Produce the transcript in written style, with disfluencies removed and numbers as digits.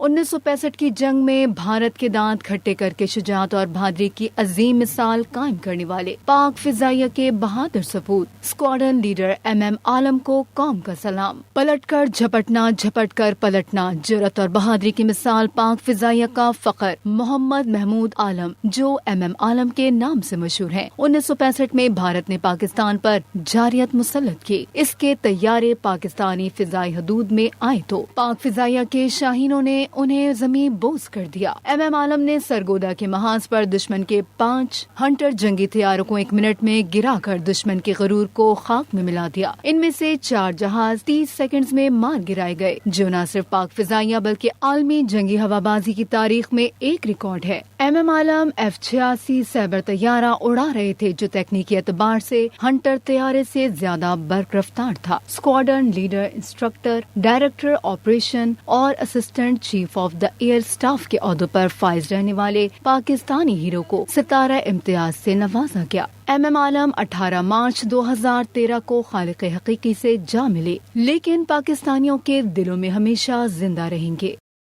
1965 کی جنگ میں بھارت کے دانت کھٹے کر کے شجاعت اور بہادری کی عظیم مثال قائم کرنے والے پاک فضائیہ کے بہادر سپوت اسکواڈرن لیڈر MM عالم کو قوم کا سلام۔ پلٹ کر جھپٹنا، جھپٹ کر پلٹنا، جرأت اور بہادری کی مثال پاک فضائیہ کا فخر محمد محمود عالم، جو MM عالم کے نام سے مشہور ہیں۔ 1965 میں بھارت نے پاکستان پر جارحیت مسلط کی۔ اس کے طیارے پاکستانی فضائی حدود میں آئے تو پاک فضائیہ کے شاہینوں نے انہیں زمین بوس کر دیا۔ MM عالم نے سرگودا کے محاذ پر دشمن کے 5 ہنٹر جنگی طیاروں کو 1 منٹ میں گرا کر دشمن کے غرور کو خاک میں ملا دیا۔ ان میں سے 4 جہاز 30 سیکنڈز میں مار گرائے گئے، جو نہ صرف پاک فضائیہ بلکہ عالمی جنگی ہوا بازی کی تاریخ میں ایک ریکارڈ ہے۔ MM عالم F-86 سیبر طیارہ اڑا رہے تھے، جو تکنیکی اعتبار سے ہنٹر طیارے سے زیادہ برق رفتار تھا۔ Squadron leader, instructor, director operation اور assistant chief of the air staff کے عہدوں پر فائز رہنے والے پاکستانی ہیرو کو ستارہ امتیاز سے نوازا گیا۔ MM عالم 18 مارچ 2013 کو خالق حقیقی سے جا ملے، لیکن پاکستانیوں کے دلوں میں ہمیشہ زندہ رہیں گے۔